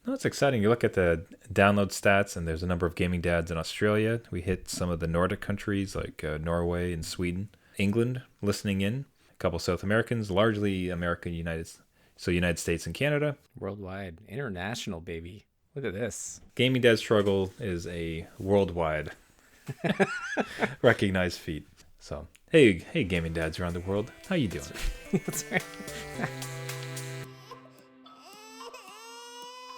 No, it's exciting. You look at the download stats, and there's a number of gaming dads in Australia. We hit some of the Nordic countries like Norway and Sweden, England listening in. A couple South Americans, largely American, United States and Canada. Worldwide, international, baby. Look at this. Gaming dad struggle is a worldwide recognized feat. So, hey, gaming dads around the world, how you doing? That's right.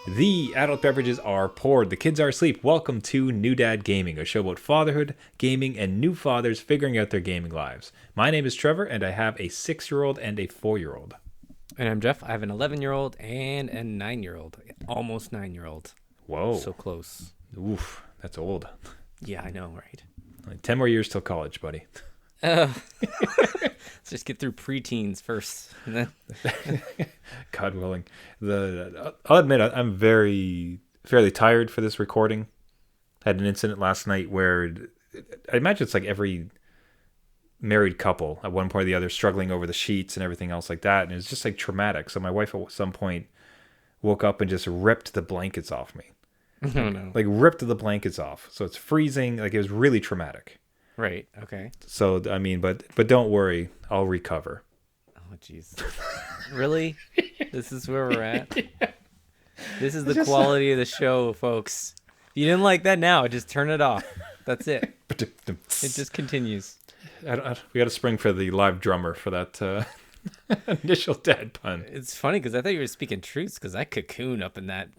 The adult beverages are poured. The kids are asleep. Welcome to New Dad Gaming, a show about fatherhood, gaming, and new fathers figuring out their gaming lives. My name is Trevor, and I have a 6-year-old and a 4-year-old. And I'm Jeff. I have an 11-year-old and a 9-year-old. Almost 9-year-old. Whoa. So close. Oof, that's old. Yeah, I know, right? Like 10 more years till college, buddy. Let's just get through preteens first. And then... God willing. I'll admit, I'm fairly tired for this recording. I had an incident last night where I imagine it's like every married couple at one point or the other struggling over the sheets and everything else like that. And it was just like traumatic. So my wife at some point woke up and just ripped the blankets off me. Oh, no. Like ripped the blankets off. So it's freezing. Like it was really traumatic. Right. Okay. So, I mean, but don't worry. I'll recover. Oh, jeez. Really? This is where we're at? Yeah. This is the quality of the show, folks. If you didn't like that now, just turn it off. That's it. It just continues. We got to spring for the live drummer for that initial dad pun. It's funny because I thought you were speaking truths because I cocoon up in that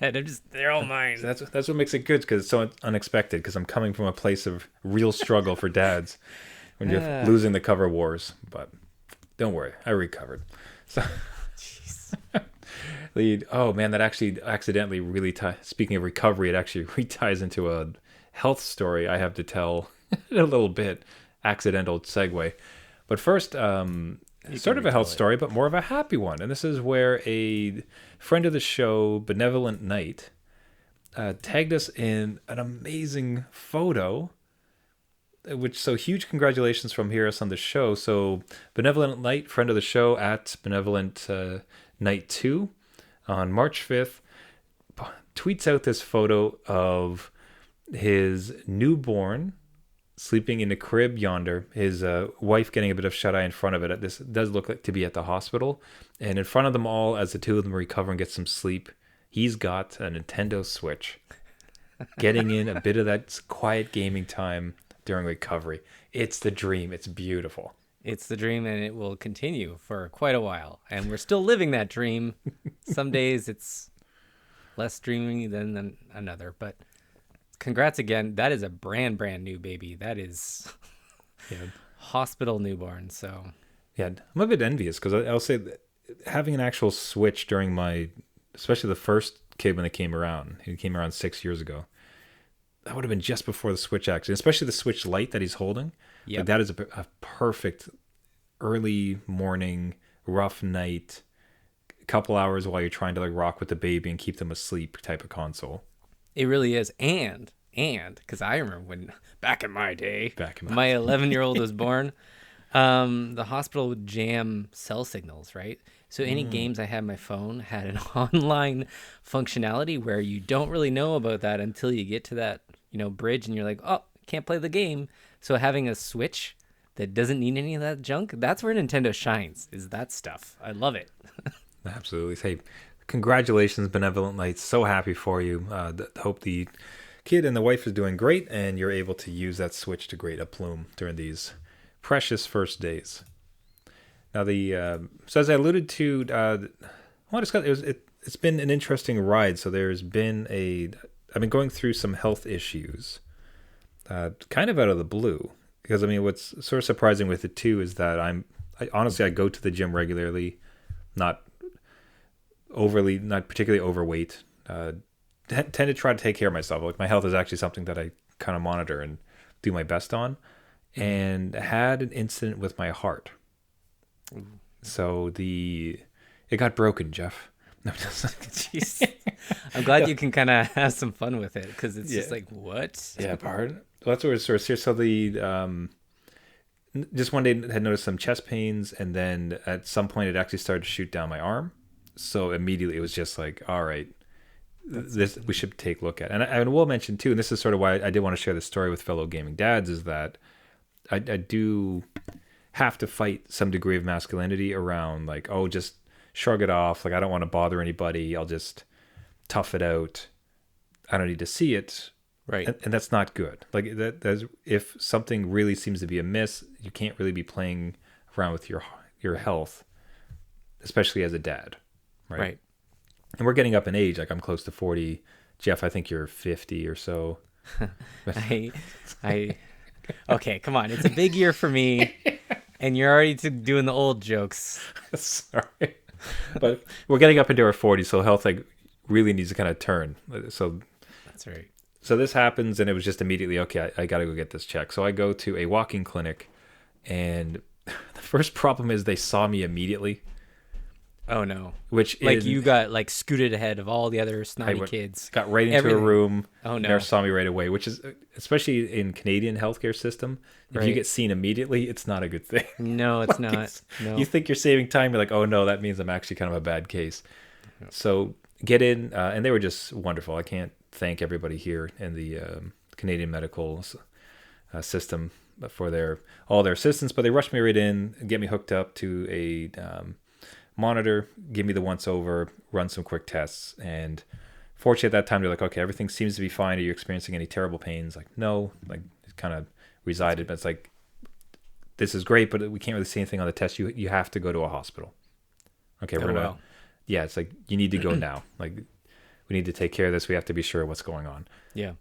bed. They're all mine. So that's what makes it good because it's so unexpected because I'm coming from a place of real struggle for dads when you're losing the cover wars. But don't worry, I recovered. So, Jeez. oh man, that actually accidentally really speaking of recovery, it actually ties into a health story I have to tell in a little bit. Accidental segue. But first, sort of a health story, but more of a happy one. And this is where a friend of the show, Benevolent Knight, tagged us in an amazing photo, so huge congratulations from us on the show. So Benevolent Knight, friend of the show at Benevolent Knight 2, on March 5th, tweets out this photo of his newborn sleeping in a crib yonder, his wife getting a bit of shut-eye in front of it. This does look like to be at the hospital. And in front of them all, as the two of them recover and get some sleep, he's got a Nintendo Switch. Getting in a bit of that quiet gaming time during recovery. It's the dream. It's beautiful. It's the dream, and it will continue for quite a while. And we're still living that dream. Some days it's less dreamy than another, but... Congrats again. That is a brand new baby. That is hospital newborn. So yeah, I'm a bit envious because I'll say that having an actual Switch during especially the first kid when it came around, he came around 6 years ago. That would have been just before the Switch accident, especially the Switch Lite that he's holding. Yeah, like that is a perfect early morning, rough night, a couple hours while you're trying to like rock with the baby and keep them asleep type of console. It really is. And because I remember when back in my day, my 11-year-old was born, the hospital would jam cell signals, right? So any games I had on my phone had an online functionality where you don't really know about that until you get to that, bridge and you're like, oh, can't play the game. So having a Switch that doesn't need any of that junk, that's where Nintendo shines, is that stuff. I love it. Absolutely. Hey, congratulations, Benevolent Knights. So happy for you. Hope the kid and the wife is doing great and you're able to use that Switch to great plume during these precious first days. Now, so as I alluded to, I want to discuss, it's been an interesting ride. So I've been going through some health issues, kind of out of the blue. Because, I mean, what's sort of surprising with it, too, is that I go to the gym regularly, not particularly overweight. Tend to try to take care of myself. Like my health is actually something that I kind of monitor and do my best on. And had an incident with my heart. So it got broken, Jeff. Jeez. I'm glad you can kind of have some fun with it because it's just like, what? Yeah, pardon. Well, that's what it's sort of serious. So just one day I had noticed some chest pains, and then at some point it actually started to shoot down my arm. So immediately it was just like, all right, this we should take a look at. And I will mention too, and this is sort of why I did want to share this story with fellow gaming dads, is that I do have to fight some degree of masculinity around like, oh, just shrug it off. Like, I don't want to bother anybody. I'll just tough it out. I don't need to see it. Right. And that's not good. Like that's, if something really seems to be amiss, you can't really be playing around with your health, especially as a dad. Right. And we're getting up in age. Like, I'm close to 40. Jeff, I think you're 50 or so. Okay, come on. It's a big year for me, and you're already doing the old jokes. Sorry. But we're getting up into our 40s, so health like really needs to kind of turn. So that's right. So this happens, and it was just immediately, okay, I got to go get this checked. So I go to a walk-in clinic, and the first problem is they saw me immediately. Oh no! Which like you got like scooted ahead of all the other snotty kids. Got right into a room. Oh no! Nurse saw me right away, which is especially in Canadian healthcare system. If you get seen immediately, it's not a good thing. No, it's not. No. You think you're saving time. You're like, oh no, that means I'm actually kind of a bad case. So get in, and they were just wonderful. I can't thank everybody here in the Canadian medical system for all their assistance, but they rushed me right in and get me hooked up to a monitor, give me the once over, run some quick tests, and fortunately at that time they're like, okay, everything seems to be fine. Are you experiencing any terrible pains? Like, no, like it kind of resided, but it's like, this is great, but we can't really see anything on the test. You have to go to a hospital. Okay, yeah, it's like, you need to go now. Like, we need to take care of this. We have to be sure what's going on. Yeah.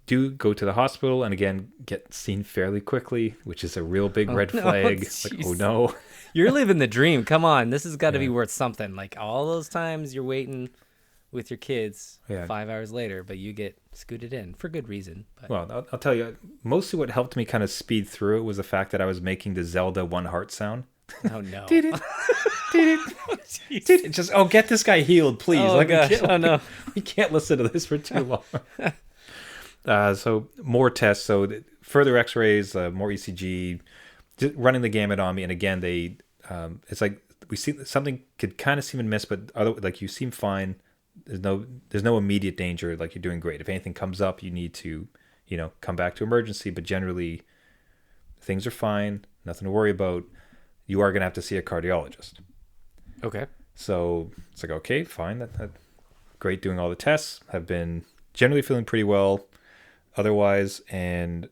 Do go to the hospital and again get seen fairly quickly, which is a real big red flag. Like, oh no. You're living the dream. Come on. This has got to be worth something. Like all those times you're waiting with your kids 5 hours later, but you get scooted in for good reason. But. Well, I'll tell you, mostly what helped me kind of speed through it was the fact that I was making the Zelda one heart sound. Oh no. Did it. Just, get this guy healed, please. Oh, gosh. No. We can't listen to this for too long. So more tests, so further x-rays, more ECG, just running the gamut on me. And again, they it's like we see something could kind of seem amiss, but like you seem fine. There's no immediate danger. Like, you're doing great. If anything comes up, you need to come back to emergency, but generally things are fine, nothing to worry about. You are going to have to see a cardiologist. Okay. So it's like, okay, fine. That great, doing all the tests. Have been generally feeling pretty well otherwise, and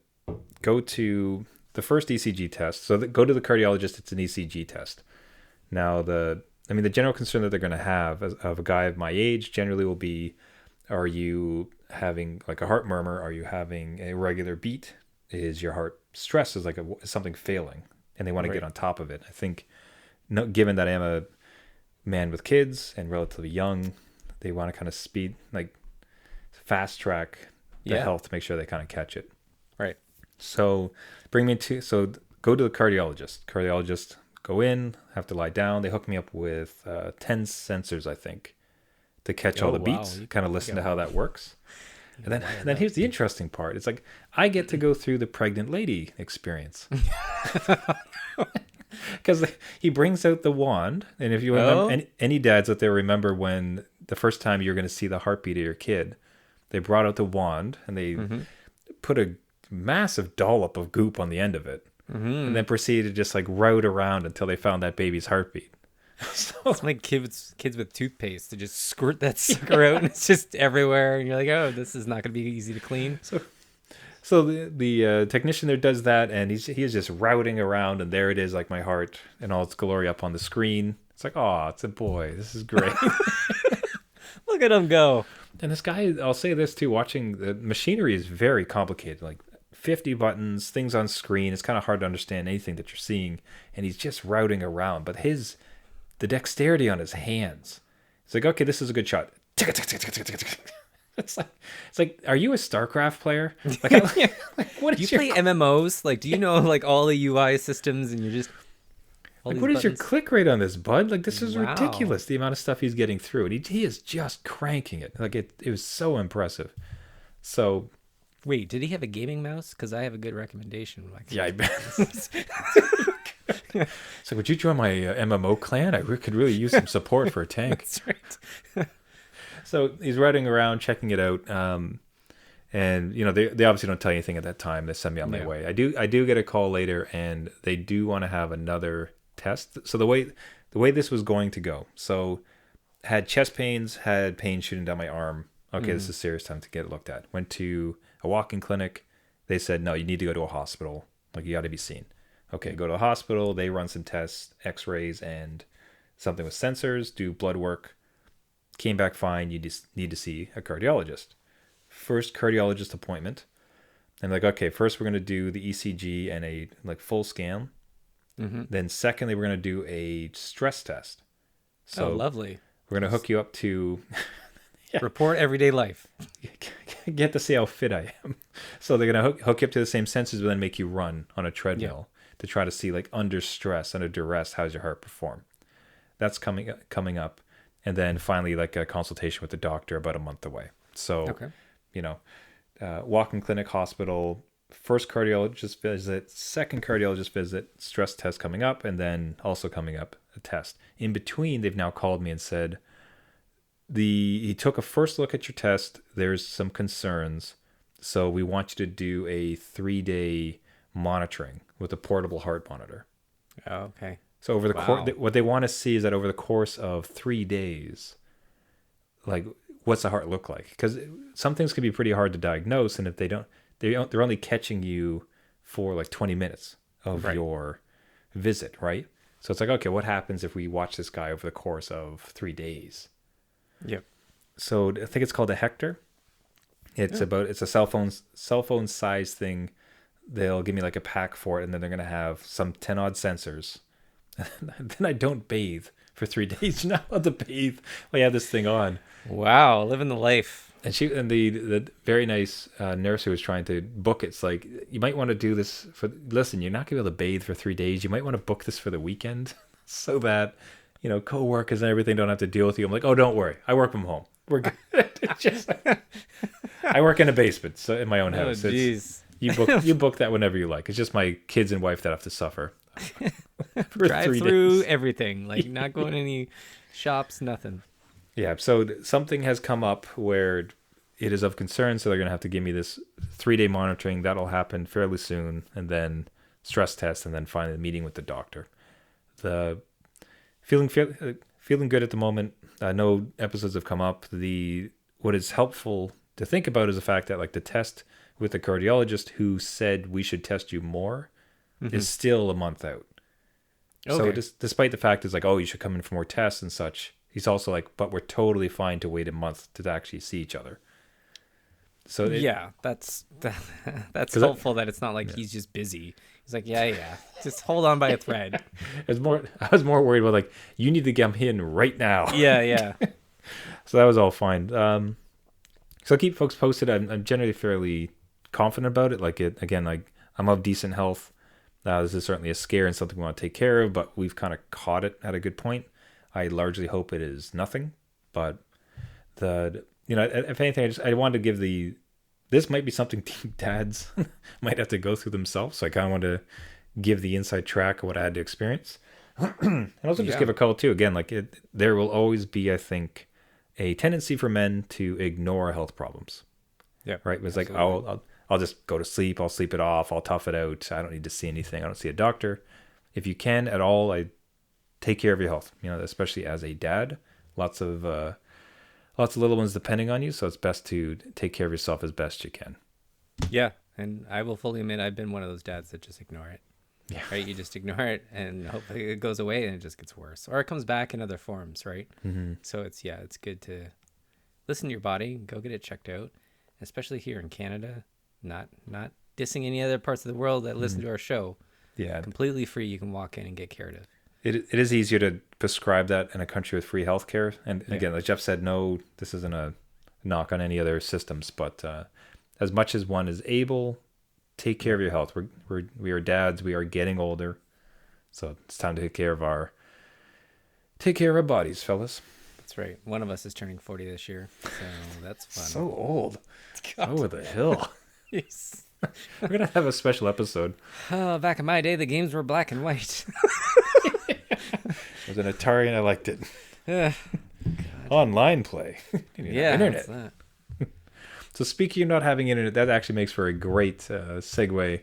go to the first ECG test. So go to the cardiologist. It's an ECG test. Now, the general concern that they're going to have of a guy of my age generally will be, are you having like a heart murmur? Are you having a regular beat? Is your heart stress? Is something failing? And they want to get on top of it. I think, given that I am a man with kids and relatively young, they want to kind of fast track the health to make sure they kind of catch it. Right. So go to the cardiologist. Cardiologist, go in, have to lie down. They hook me up with 10 sensors, I think, to catch all the beats, kind of listen to how that works. And then here's the interesting part. It's like, I get to go through the pregnant lady experience. Because he brings out the wand. And if you remember, any dads out there remember when the first time you're going to see the heartbeat of your kid, they brought out the wand and they put a massive dollop of goop on the end of it. And then proceeded to just like route around until they found that baby's heartbeat. So, it's like kids with toothpaste to just squirt that sucker out and it's just everywhere, and you're like, oh, this is not going to be easy to clean. So the technician there does that, and he is just routing around, and there it is, like my heart in all its glory up on the screen. It's like, oh, it's a boy. This is great. Look at him go. And this guy, I'll say this too, watching the machinery is very complicated. Like 50 buttons, things on screen. It's kind of hard to understand anything that you're seeing, and he's just routing around. But the dexterity on his hands. It's like, okay, this is a good shot. It's like, are you a StarCraft player? Like, what is do you play MMOs? Like, do you know like all the UI systems and you're just like, what is your click rate on this, bud? Like, this is ridiculous, the amount of stuff he's getting through, and he is just cranking it. Like, it was so impressive. So, wait, did he have a gaming mouse? Because I have a good recommendation. Yeah, I bet. So would you join my MMO clan? Could really use some support for a tank. That's right. So he's riding around, checking it out. And they obviously don't tell you anything at that time. They send me on my way. I do get a call later, and they do want to have another test. So the way this was going to go. So had chest pains, had pain shooting down my arm. Okay, this is serious, time to get it looked at. Went to a walk-in clinic. They said, no, you need to go to a hospital. Like, you got to be seen. Okay, go to a hospital. They run some tests, x-rays, and something with sensors, do blood work. Came back fine. You just need to see a cardiologist. First cardiologist appointment. And like, okay, first we're going to do the ECG and a full scan. Then secondly, we're going to do a stress test. So lovely. We're going to hook you up to... Report everyday life. Get to see how fit I am. So they're going to hook you up to the same sensors, but then make you run on a treadmill to try to see, like, under stress, under duress, how's your heart perform. That's coming up. And then finally, like, a consultation with the doctor about a month away. So, walk-in clinic, hospital, first cardiologist visit, second cardiologist visit, stress test coming up, and then also coming up a test. In between, they've now called me and said, he took a first look at your test. There's some concerns. So we want you to do a 3-day monitoring with a portable heart monitor. Oh, okay. So over the what they want to see is that over the course of 3 days, like, what's the heart look like? Because some things can be pretty hard to diagnose, and if they're only catching you for like 20 minutes of your visit, right? So it's like, okay, what happens if we watch this guy over the course of 3 days? Yep. So I think it's called a Hector. It's a cell phone size thing. They'll give me like a pack for it, and then they're gonna have some 10 odd sensors. Then I don't bathe for 3 days. You're not allowed to bathe while you have this thing on. Wow, living the life. And the very nice nurse who was trying to book it's like, you might want to do this listen, you're not gonna be able to bathe for 3 days. You might want to book this for the weekend so that co-workers and everything don't have to deal with you. I'm like, oh, don't worry, I work from home. We're good. I work in a basement, so in my own house. Oh, jeez. You book that whenever you like. It's just my kids and wife that have to suffer. Drive through everything, like not going to any shops, nothing. Yeah, so something has come up where it is of concern, so they're going to have to give me this 3-day monitoring. That'll happen fairly soon, and then stress test, and then finally the meeting with the doctor. The feeling good at the moment. No episodes have come up. What is helpful to think about is the fact that, like, the test with the cardiologist who said we should test you more is still a month out. Okay. So despite the fact it's like, oh, you should come in for more tests and such, he's also like, but we're totally fine to wait a month to actually see each other. So that's helpful that it's not like he's just busy. He's like, yeah, just hold on by a thread. I was more worried about, like, you need to get in right now. Yeah. So that was all fine. So I'll keep folks posted. I'm generally fairly confident about it. Like, I'm of decent health. This is certainly a scare and something we want to take care of, but we've kind of caught it at a good point. I largely hope it is nothing, but if anything, I wanted to give this might be something dads might have to go through themselves. So I kind of want to give the inside track of what I had to experience. And also just give a call too. Again, like, there will always be, I think, a tendency for men to ignore health problems. Yeah. Right. It was like, I'll just go to sleep. I'll sleep it off. I'll tough it out. I don't need to see anything. I don't see a doctor. If you can at all, I take care of your health, especially as a dad, lots of little ones depending on you. So it's best to take care of yourself as best you can. Yeah. And I will fully admit, I've been one of those dads that just ignore it. Yeah. Right. You just ignore it and hopefully it goes away and it just gets worse, or it comes back in other forms. Right. Mm-hmm. So it's good to listen to your body, go get it checked out, especially here in Canada. Not dissing any other parts of the world that listen to our show. Yeah. Completely free. You can walk in and get cared of. It is easier to prescribe that in a country with free healthcare. And again, like Jeff said, no, this isn't a knock on any other systems, but as much as one is able, take care of your health. We are dads. We are getting older. So it's time to take care of our bodies, fellas. That's right. One of us is turning 40 this year. So that's fun. So old. God. Over the hill. Yes. We're gonna have a special episode. Oh, back in my day, the games were black and white. It was an Atari and I liked it. Online play. Yeah, internet. that? So speaking of not having internet, that actually makes for a great segue.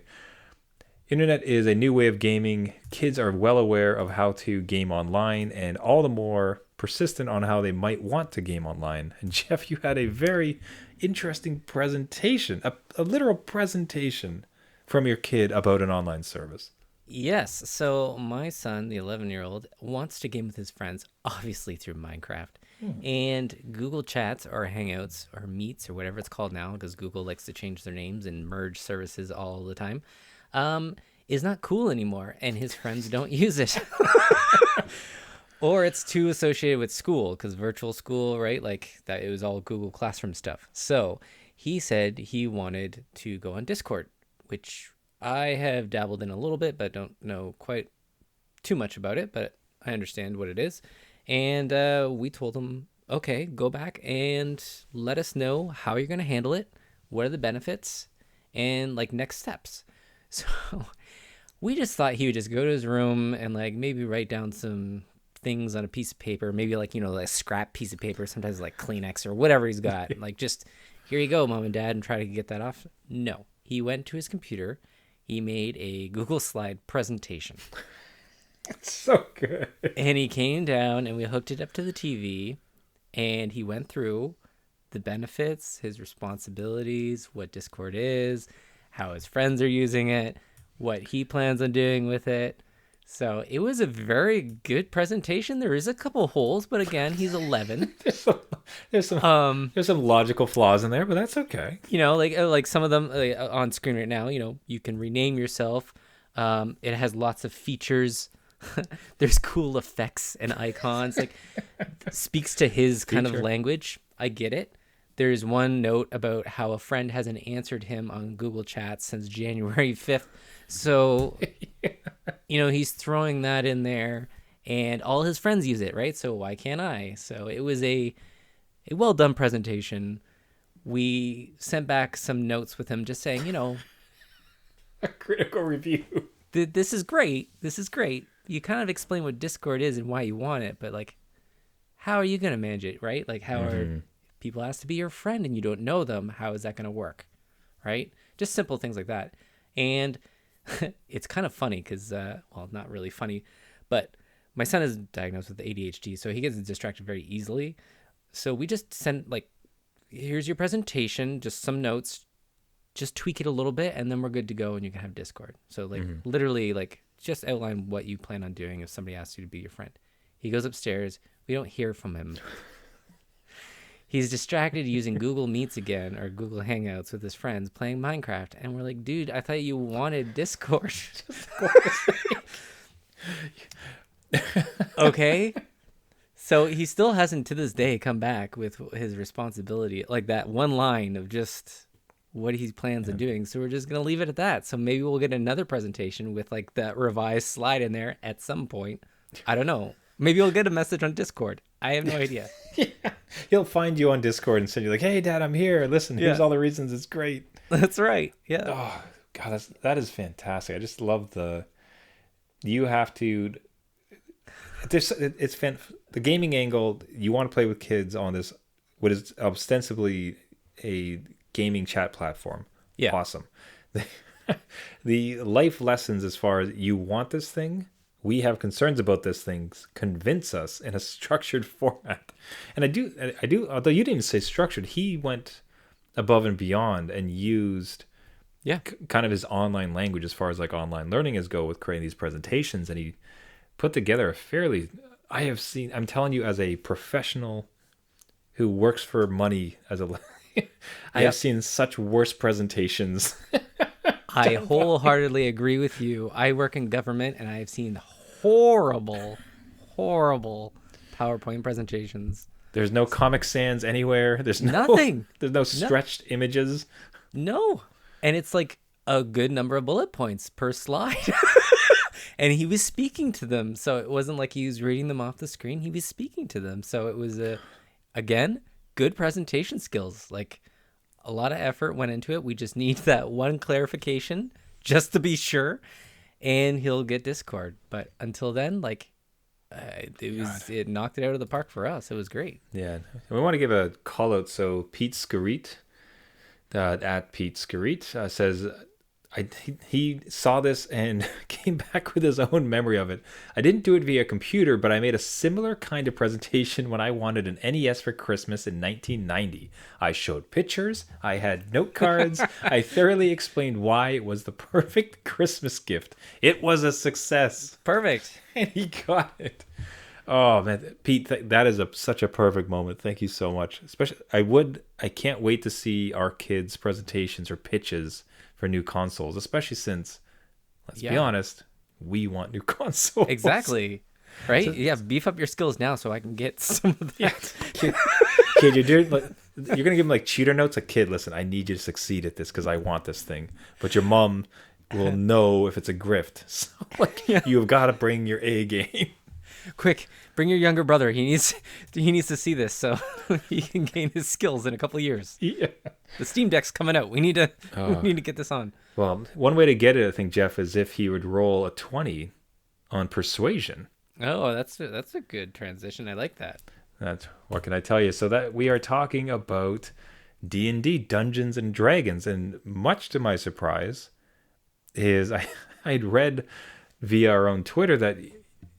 Internet is a new way of gaming. Kids are well aware of how to game online and all the more persistent on how they might want to game online. And Jeff, you had a very interesting presentation, a literal presentation from your kid about an online service. Yes. So my son, the 11-year-old, wants to game with his friends, obviously through Minecraft. And Google Chats or Hangouts or Meets or whatever it's called now, because Google likes to change their names and merge services all the time, is not cool anymore. And his friends don't use it. Or it's too associated with school, because virtual school, right? Like that, it was all Google Classroom stuff. So he said he wanted to go on Discord, which I have dabbled in a little bit, but don't know quite too much about it, but I understand what it is. And we told him, okay, go back and let us know how you're going to handle it. What are the benefits and like next steps? So we just thought he would just go to his room and like maybe write down some things on a piece of paper, maybe like, like a scrap piece of paper, sometimes like Kleenex or whatever he's got. Like, just here you go, mom and dad, and try to get that off. No, he went to his computer. He made a Google Slide presentation. It's so good. And he came down and we hooked it up to the TV and he went through the benefits, his responsibilities, what Discord is, how his friends are using it, what he plans on doing with it. So it was a very good presentation. There is a couple holes, but again, he's 11. there's some logical flaws in there, but that's okay. Like some of them on screen right now, you can rename yourself. It has lots of features. There's cool effects and icons, like speaks to his kind of language. I get it. There's one note about how a friend hasn't answered him on Google Chats since January 5th. So, he's throwing that in there and all his friends use it, right? So why can't I? So it was a well done presentation. We sent back some notes with him just saying, a critical review. This is great. This is great. You kind of explain what Discord is and why you want it, but like, how are you going to manage it, right? Like, how are people asked to be your friend and you don't know them? How is that going to work, right? Just simple things like that. And it's kind of funny because, not really funny, but my son is diagnosed with ADHD, so he gets distracted very easily. So we just sent like, here's your presentation, just some notes, just tweak it a little bit, and then we're good to go, and you can have Discord. So like literally like just outline what you plan on doing if somebody asks you to be your friend. He goes upstairs. We don't hear from him. He's distracted using Google Meets again or Google Hangouts with his friends playing Minecraft. And we're like, dude, I thought you wanted Discord. Okay. So he still hasn't to this day come back with his responsibility, like that one line of just what he plans on doing. So we're just going to leave it at that. So maybe we'll get another presentation with like that revised slide in there at some point. I don't know. Maybe you'll get a message on Discord. I have no idea. Yeah. He'll find you on Discord and send you like, hey, Dad, I'm here. Listen, here's all the reasons it's great. That's right. Yeah. Oh, God, that is fantastic. I just love you have to, the gaming angle, you want to play with kids on this, what is ostensibly a gaming chat platform. Yeah. Awesome. The life lessons as far as you want this thing, we have concerns about this thing, convince us in a structured format. And I do, although you didn't even say structured, he went above and beyond and used kind of his online language as far as like online learning is go with creating these presentations. And he put together a fairly, I'm telling you as a professional who works for money I have seen such worse presentations. I wholeheartedly agree with you. I work in government and I have seen horrible PowerPoint presentations. There's no Comic Sans anywhere. There's nothing. There's no stretched images. No. And it's like a good number of bullet points per slide. And he was speaking to them. So it wasn't like he was reading them off the screen. He was speaking to them. So it was, again, good presentation skills. Like, a lot of effort went into it. We just need that one clarification just to be sure, and he'll get Discord. But until then, like, it knocked it out of the park for us. It was great. Yeah, we want to give a call out. So Pete Scarit, at Pete Scarit, says he saw this and came back with his own memory of it. I didn't do it via computer, but I made a similar kind of presentation when I wanted an NES for Christmas in 1990. I showed pictures, I had note cards, I thoroughly explained why it was the perfect Christmas gift. It was a success. Perfect. And he got it. Oh man, Pete, that is such a perfect moment. Thank you so much. Especially, I can't wait to see our kids' presentations or pitches for new consoles, especially since, let's be honest, we want new consoles. Exactly. Right? So, beef up your skills now so I can get some of that. Kid, you're going to give them like cheater notes. Like, kid, listen, I need you to succeed at this because I want this thing. But your mom will know if it's a grift. So like, you've got to bring your A game. Quick, bring your younger brother. He needs to see this so he can gain his skills in a couple of years. Yeah. The Steam Deck's coming out. We need to get this on. Well, one way to get it, I think, Jeff, is if he would roll a 20 on persuasion. Oh, that's a good transition. I like that. What can I tell you? So that we are talking about D&D, Dungeons and Dragons, and much to my surprise, I'd read via our own Twitter that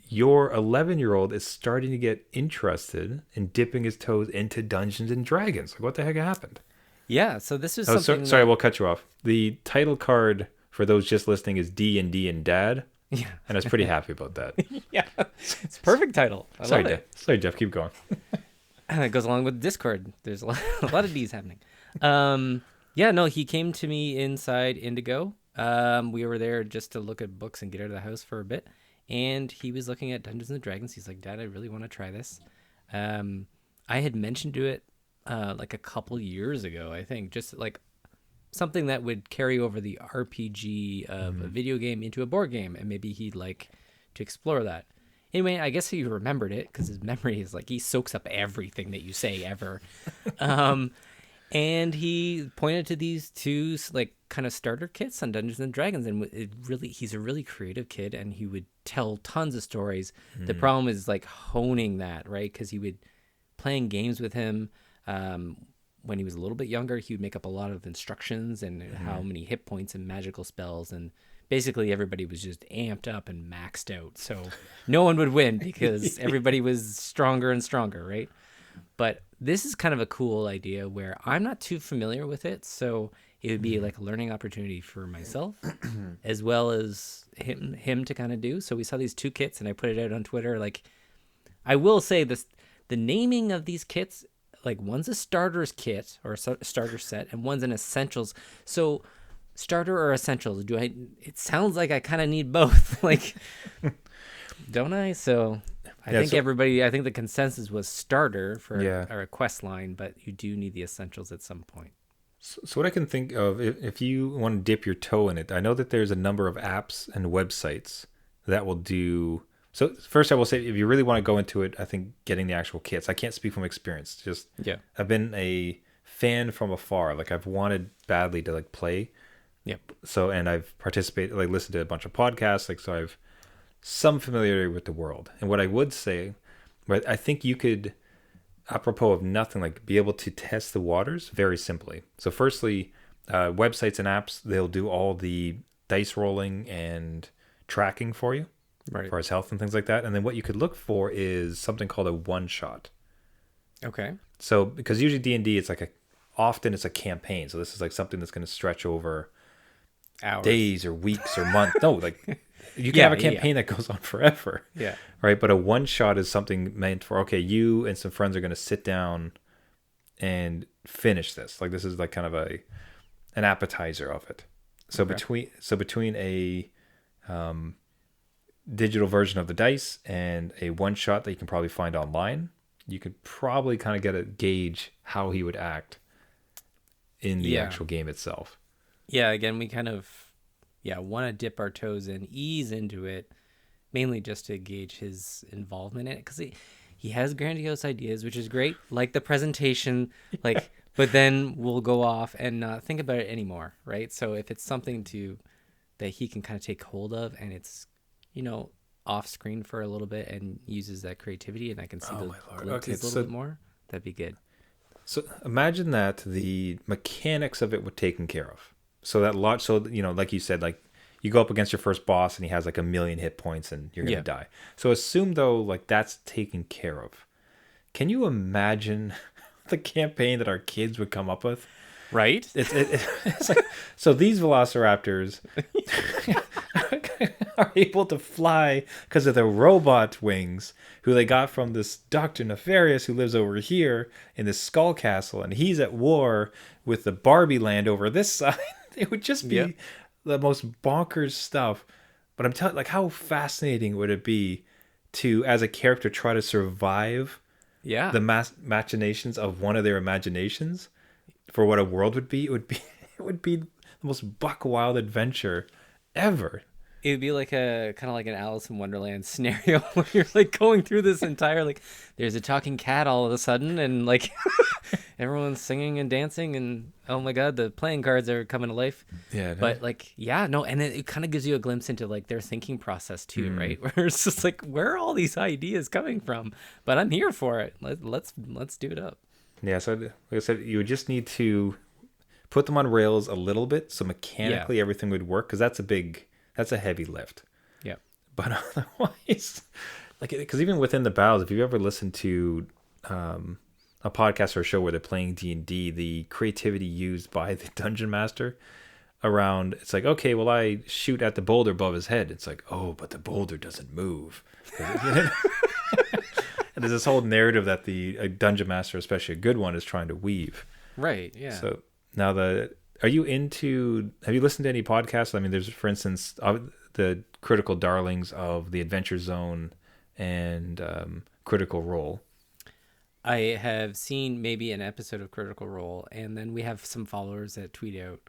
your 11-year-old is starting to get interested in dipping his toes into Dungeons and Dragons. Like, what the heck happened? Yeah, so this is something. Sorry, we'll cut you off. The title card for those just listening is D&D and Dad. Yeah, and I was pretty happy about that. Yeah, it's a perfect title. Sorry, Jeff. Sorry, Jeff. Keep going. It goes along with Discord. There's a lot of D's happening. He came to me inside Indigo. We were there just to look at books and get out of the house for a bit. And he was looking at Dungeons and Dragons. He's like, Dad, I really want to try this. I had mentioned to it like a couple years ago, I think, just like something that would carry over the RPG of a video game into a board game. And maybe he'd like to explore that. Anyway, I guess he remembered it because his memory is like he soaks up everything that you say ever. And he pointed to these two like kind of starter kits on Dungeons and Dragons, and he's a really creative kid, and he would tell tons of stories. The problem is like honing that, right? Because he would playing games with him when he was a little bit younger. He would make up a lot of instructions and how many hit points and magical spells, and basically everybody was just amped up and maxed out. So no one would win because everybody was stronger and stronger, right? But this is kind of a cool idea where I'm not too familiar with it, so it would be like a learning opportunity for myself as well as him to kind of do. So we saw these two kits, and I put it out on Twitter. Like, I will say this, the naming of these kits, like one's a starter's kit or a starter set, and one's an essentials. So starter or essentials, it sounds like I kind of need both. Like, don't I? So I think the consensus was starter for a quest line, but you do need the essentials at some point. So what I can think of, if you want to dip your toe in it, I know that there's a number of apps and websites that will do. So first I will say, if you really want to go into it, I think getting the actual kits. I can't speak from experience. I've been a fan from afar. Like, I've wanted badly to like play. Yep. So, and I've participated, like listened to a bunch of podcasts. Like, so I've some familiarity with the world. And what I would say, but I think you could, apropos of nothing, like be able to test the waters very simply. So firstly, websites and apps, they'll do all the dice rolling and tracking for you, right, as far as health and things like that. And then what you could look for is something called a one shot. Okay. So because usually D&D, it's like often it's a campaign. So this is like something that's going to stretch over hours, days or weeks or months. No, like you can have a campaign that goes on forever. Yeah. Right. But a one shot is something meant for, okay, you and some friends are going to sit down and finish this. Like, this is like kind of an appetizer of it. So between a digital version of the dice and a one shot that you can probably find online, you could probably kind of get a gauge how he would act in the actual game itself. Yeah. Again, we kind of want to dip our toes in, ease into it, mainly just to gauge his involvement in it, because he has grandiose ideas, which is great. Like the presentation, like But then we'll go off and not think about it anymore, right? So if it's something that he can kind of take hold of, and it's, off screen for a little bit and uses that creativity, and I can see the glimpses a little bit more, that'd be good. So imagine that the mechanics of it were taken care of. So like you said, like you go up against your first boss and he has like 1,000,000 hit points and you're gonna die. So assume though, like that's taken care of. Can you imagine the campaign that our kids would come up with? Right? It's like, so these velociraptors are able to fly because of their robot wings, who they got from this Dr. Nefarious who lives over here in this skull castle, and he's at war with the Barbie land over this side. It would just be the most bonkers stuff. But I'm telling, like, how fascinating would it be to, as a character, try to survive the machinations of one of their imaginations for what a world would be? It would be the most buck wild adventure ever. It would be like kind of like an Alice in Wonderland scenario where you're like going through this entire, like, there's a talking cat all of a sudden, and like everyone's singing and dancing, and oh my god, the playing cards are coming to life. Yeah. But like, and then it kind of gives you a glimpse into like their thinking process too, right? Where it's just like, where are all these ideas coming from? But I'm here for it. Let's do it up. Yeah. So like I said, you would just need to put them on rails a little bit, so mechanically everything would work, because that's a heavy lift. Yeah. But otherwise, like, because even within the battles, if you've ever listened to a podcast or a show where they're playing D&D, the creativity used by the dungeon master around, it's like, okay, well, I shoot at the boulder above his head. It's like, oh, but the boulder doesn't move. And there's this whole narrative that a dungeon master, especially a good one, is trying to weave. Right. Yeah. So now have you listened to any podcasts? I mean, there's, for instance, the critical darlings of the Adventure Zone and Critical Role. I have seen maybe an episode of Critical Role, and then we have some followers that tweet out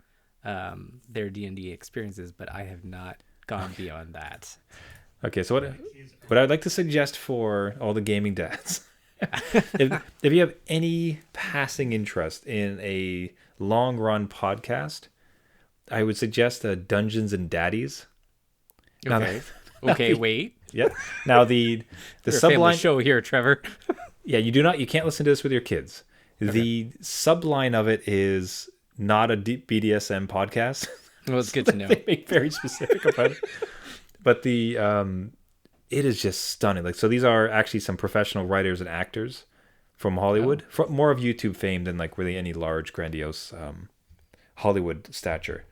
their D&D experiences, but I have not gone beyond that. Okay, so what I'd like to suggest for all the gaming dads, if you have any passing interest in a long run podcast, I would suggest Dungeons and Daddies. Okay, wait. Yeah. Now the subline show here, Trevor. Yeah, you can't listen to this with your kids. Okay. The subline of it is not a deep BDSM podcast. Well, it's good to know. They make very specific about it. But it is just stunning. Like, so these are actually some professional writers and actors from Hollywood, more of YouTube fame than like really any large, grandiose Hollywood stature.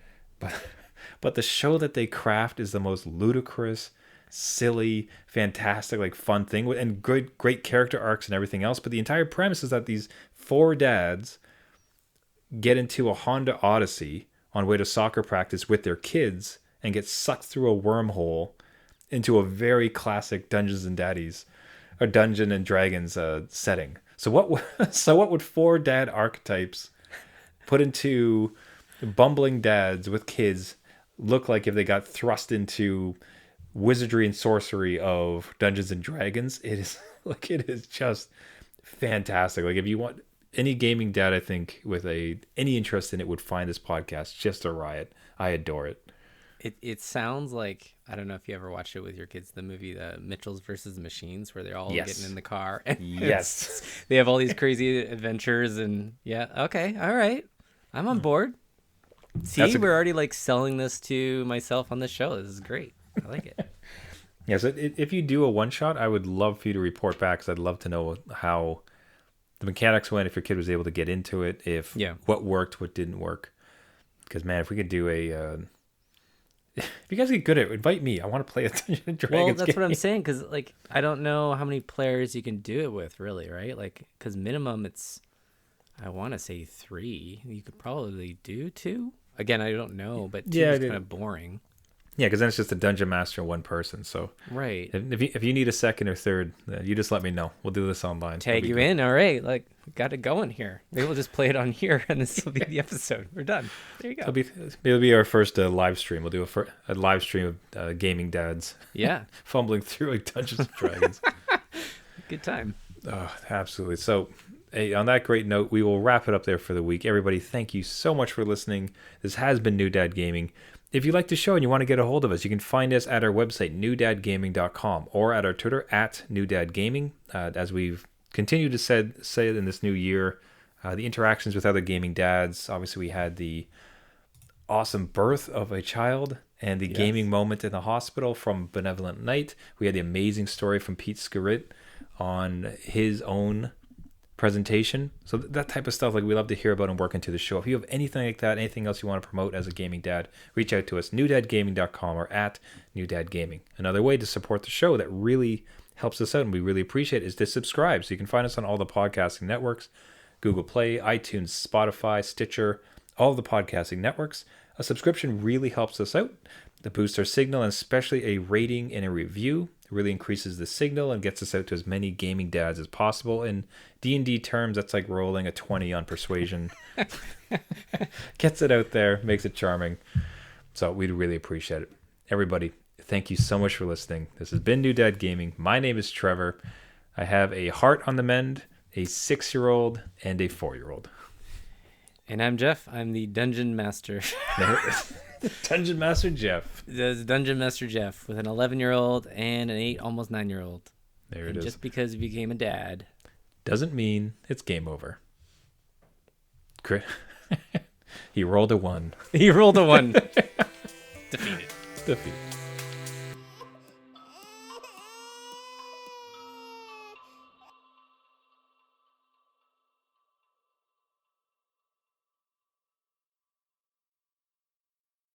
But the show that they craft is the most ludicrous, silly, fantastic, like fun thing, and great character arcs and everything else. But the entire premise is that these 4 dads get into a Honda Odyssey on way to soccer practice with their kids and get sucked through a wormhole into a very classic Dungeons and Dragons setting. So what would 4 dad archetypes put into bumbling dads with kids look like if they got thrust into wizardry and sorcery of Dungeons and Dragons? It is just fantastic. Like, if you want any gaming dad, I think, with any interest in it, would find this podcast just a riot. I adore it. It sounds like, I don't know if you ever watched it with your kids, the movie The Mitchells versus the Machines, where they're all getting in the car. And yes. They have all these crazy adventures, and okay, all right. I'm on board. See, we're already like selling this to myself on this show. This is great. I like it. Yeah, so if you do a one-shot, I would love for you to report back, because I'd love to know how the mechanics went, if your kid was able to get into it, what worked, what didn't work. Because, man, if we could do if you guys get good at it, invite me. I want to play a Dungeons and Dragons Well, that's game. what I'm saying, because like, I don't know how many players you can do it with, really, right? Like, because minimum it's, I want to say 3. You could probably do 2. Again, I don't know, but 2 is kind of boring. Yeah, because then it's just a dungeon master and one person. So right. If you need a second or third, you just let me know. We'll do this online. Tag you in. All right, like, got it going here. Maybe we'll just play it on here, and this will be the episode. We're done. There you go. It'll be our first live stream. We'll do a live stream of gaming dads. Yeah. Fumbling through like Dungeons and Dragons. Good time. Oh, absolutely. So Hey, on that great note, we will wrap it up there for the week. Everybody, thank you so much for listening. This has been New Dad Gaming. If you like the show and you want to get a hold of us, you can find us at our website, newdadgaming.com, or at our Twitter, at newdadgaming. As we've continued to say in this new year, the interactions with other gaming dads. Obviously, we had the awesome birth of a child and the gaming moment in the hospital from Benevolent Knight. We had the amazing story from Pete Scarritt on his own presentation. So that type of stuff, like, we love to hear about and work into the show. If you have anything like that, anything else you want to promote as a gaming dad, reach out to us, newdadgaming.com or at newdadgaming. Another way to support the show that really helps us out and we really appreciate it is to subscribe. So you can find us on all the podcasting networks, Google Play, iTunes, Spotify, Stitcher, all of the podcasting networks. A subscription really helps us out. It boosts our signal, and especially a rating and a review. It really increases the signal and gets us out to as many gaming dads as possible. In D&D terms, that's like rolling a 20 on persuasion. Gets it out there, makes it charming. So we'd really appreciate it. Everybody, thank you so much for listening. This has been New Dad Gaming. My name is Trevor. I have a heart on the mend, a 6-year-old, and a 4-year-old. And I'm Jeff. I'm the Dungeon Master. Dungeon Master Jeff. The Dungeon Master Jeff with an 11-year-old and an 8, almost 9-year-old. There it is. Just because he became a dad doesn't mean it's game over. He rolled a 1. He rolled a 1. Defeated.